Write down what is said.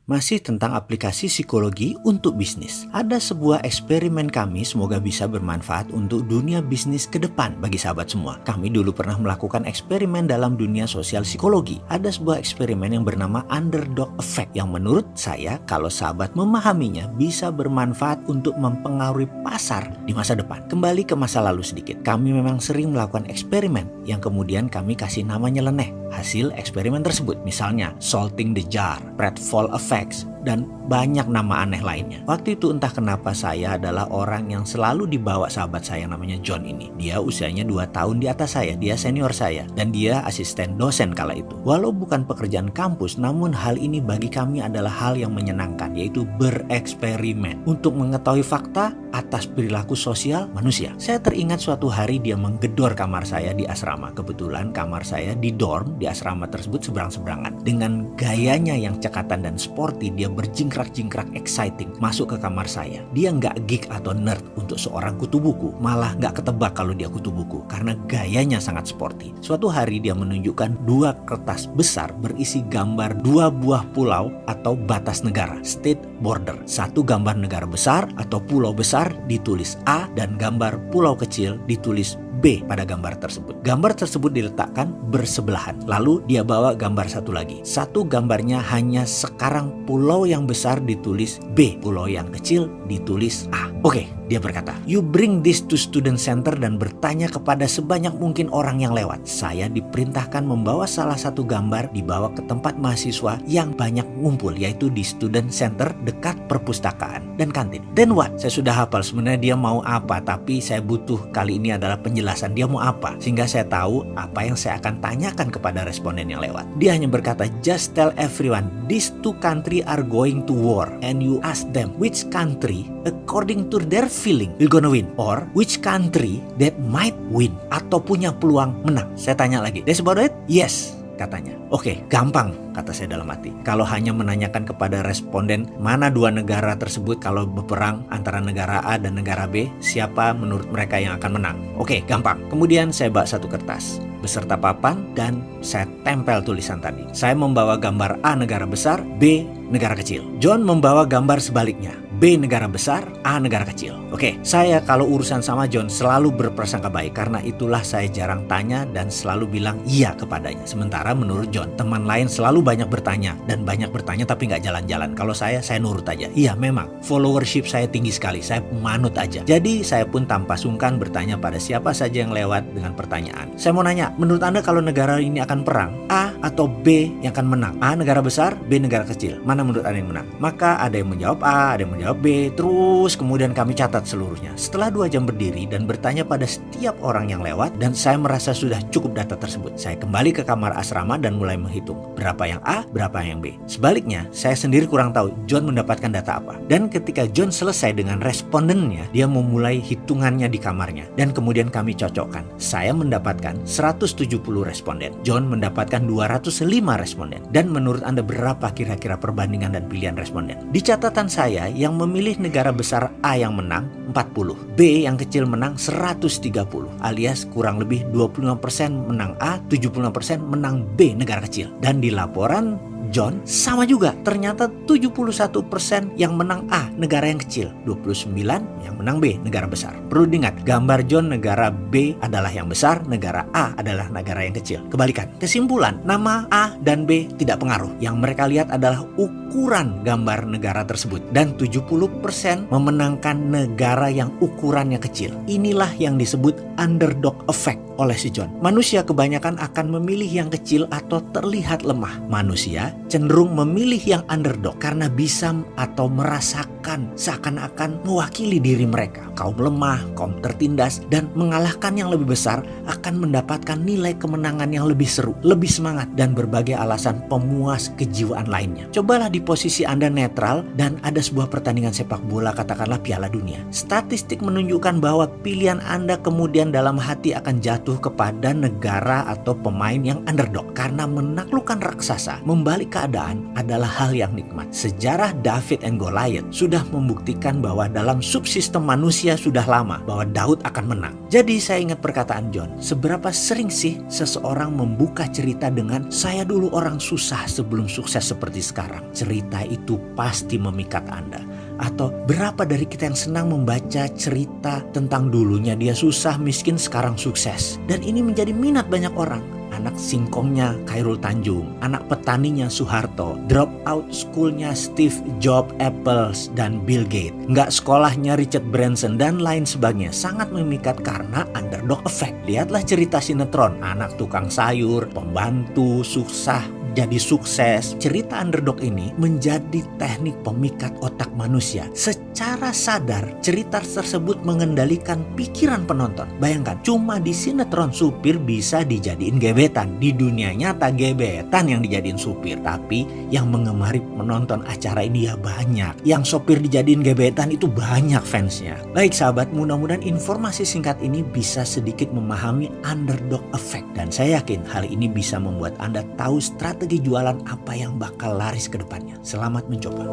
Masih tentang aplikasi psikologi untuk bisnis. Ada sebuah eksperimen kami semoga bisa bermanfaat untuk dunia bisnis ke depan bagi sahabat semua. Kami dulu pernah melakukan eksperimen dalam dunia sosial psikologi. Ada sebuah eksperimen yang bernama Underdog Effect yang menurut saya kalau sahabat memahaminya bisa bermanfaat untuk mempengaruhi pasar di masa depan. Kembali ke masa lalu sedikit. Kami memang sering melakukan eksperimen yang kemudian kami kasih nama nyeleneh hasil eksperimen tersebut. Misalnya Salting the Jar, Pratfall Effects, dan banyak nama aneh lainnya. Waktu itu entah kenapa saya adalah orang yang selalu dibawa sahabat saya namanya John ini. Dia usianya 2 tahun di atas saya, dia senior saya, dan dia asisten dosen kala itu. Walau bukan pekerjaan kampus, namun hal ini bagi kami adalah hal yang menyenangkan, yaitu bereksperimen untuk mengetahui fakta atas perilaku sosial manusia. Saya teringat suatu hari dia menggedor kamar saya di asrama. Kebetulan kamar saya di dorm di asrama tersebut seberang-seberangan. Dengan gayanya yang cekatan dan sporty, dia berjingkrak-jingkrak exciting masuk ke kamar saya. Dia nggak geek atau nerd untuk seorang kutu buku, malah nggak ketebak kalau dia kutu buku karena gayanya sangat sporty. Suatu hari dia menunjukkan 2 kertas besar berisi gambar 2 buah pulau atau batas negara, state border. 1 gambar negara besar atau pulau besar ditulis A dan gambar pulau kecil ditulis B pada gambar tersebut. Gambar tersebut diletakkan bersebelahan. Lalu dia bawa gambar satu lagi. Satu gambarnya hanya sekarang pulau yang besar ditulis B, pulau yang kecil ditulis A. Oke, dia berkata, "You bring this to student center dan bertanya kepada sebanyak mungkin orang yang lewat." Saya diperintahkan membawa salah satu gambar dibawa ke tempat mahasiswa yang banyak ngumpul, yaitu di student center dekat perpustakaan dan kantin. Then what? Saya sudah hafal sebenarnya dia mau apa, tapi saya butuh kali ini adalah penjelasan dia mau apa, sehingga saya tahu apa yang saya akan tanyakan kepada responden yang lewat. Dia hanya berkata, "Just tell everyone these 2 countries are going to war and you ask them which country according to their feeling will gonna win or which country that might win atau punya peluang menang." Saya tanya lagi, "That's about it?" "Yes," katanya. "Oke, gampang," kata saya dalam hati. Kalau hanya menanyakan kepada responden mana 2 negara tersebut kalau berperang antara negara A dan negara B, siapa menurut mereka yang akan menang. Oke, gampang. Kemudian saya bawa 1 kertas beserta papan dan saya tempel tulisan tadi. Saya membawa gambar A negara besar, B negara kecil. John membawa gambar sebaliknya. B negara besar, A negara kecil. Oke, saya kalau urusan sama John selalu berprasangka baik. Karena itulah saya jarang tanya dan selalu bilang iya kepadanya. Sementara menurut John, teman lain selalu banyak bertanya. Dan banyak bertanya tapi nggak jalan-jalan. Kalau saya nurut aja. Iya memang, followership saya tinggi sekali. Saya manut aja. Jadi saya pun tanpa sungkan bertanya pada siapa saja yang lewat dengan pertanyaan. Saya mau nanya, menurut Anda kalau negara ini akan perang, A atau B yang akan menang? A negara besar, B negara kecil. Mana menurut Anda yang menang? Maka ada yang menjawab A, ada yang menjawab B, terus kemudian kami catat seluruhnya. Setelah 2 jam berdiri dan bertanya pada setiap orang yang lewat, dan saya merasa sudah cukup data tersebut, saya kembali ke kamar asrama dan mulai menghitung berapa yang A, berapa yang B. Sebaliknya, saya sendiri kurang tahu John mendapatkan data apa. Dan ketika John selesai dengan respondennya, dia memulai hitungannya di kamarnya. Dan kemudian kami cocokkan. Saya mendapatkan 170 responden. John mendapatkan 205 responden. Dan menurut Anda berapa kira-kira perbandingan dan pilihan responden? Di catatan saya, yang memilih negara besar A yang menang 40, B yang kecil menang 130, alias kurang lebih 25% menang A, 75% menang B negara kecil. Dan di laporan John sama juga, ternyata 71% yang menang A negara yang kecil, 29 yang menang B negara besar. Perlu diingat, gambar John negara B adalah yang besar, negara A adalah negara yang kecil. Kebalikan. Kesimpulan, nama A dan B tidak pengaruh. Yang mereka lihat adalah ukuran gambar negara tersebut, dan 70% memenangkan negara yang ukurannya kecil. Inilah yang disebut underdog effect oleh si John. Manusia kebanyakan akan memilih yang kecil atau terlihat lemah. Manusia cenderung memilih yang underdog karena bisa atau merasakan seakan-akan mewakili diri mereka. Kaum lemah, kaum tertindas, dan mengalahkan yang lebih besar akan mendapatkan nilai kemenangan yang lebih seru, lebih semangat, dan berbagai alasan pemuas kejiwaan lainnya. Cobalah di posisi Anda netral dan ada sebuah pertandingan sepak bola, katakanlah Piala Dunia. Statistik menunjukkan bahwa pilihan Anda kemudian dalam hati akan jatuh kepada negara atau pemain yang underdog karena menaklukkan raksasa, membalikkan keadaan adalah hal yang nikmat. Sejarah David and Goliath sudah membuktikan bahwa dalam subsistem manusia sudah lama bahwa Daud akan menang. Jadi saya ingat perkataan John, seberapa sering sih seseorang membuka cerita dengan saya dulu orang susah sebelum sukses seperti sekarang. Cerita itu pasti memikat Anda. Atau berapa dari kita yang senang membaca cerita tentang dulunya dia susah, miskin, sekarang sukses. Dan ini menjadi minat banyak orang. Anak singkongnya Khairul Tanjung, anak petaninya Soeharto, drop out schoolnya Steve Jobs, Apple, dan Bill Gates, nggak sekolahnya Richard Branson, dan lain sebagainya. Sangat memikat karena underdog effect. Lihatlah cerita sinetron, anak tukang sayur, pembantu, susah, jadi sukses. Cerita underdog ini menjadi teknik pemikat otak manusia. Secara sadar, cerita tersebut mengendalikan pikiran penonton. Bayangkan, cuma di sinetron supir bisa dijadiin gebetan. Di dunia nyata gebetan yang dijadiin supir. Tapi yang mengemari menonton acara ini ya banyak. Yang sopir dijadiin gebetan itu banyak fansnya. Baik sahabat, mudah-mudahan informasi singkat ini bisa sedikit memahami underdog effect. Dan saya yakin hal ini bisa membuat Anda tahu strategi jualan apa yang bakal laris ke depannya. Selamat mencoba.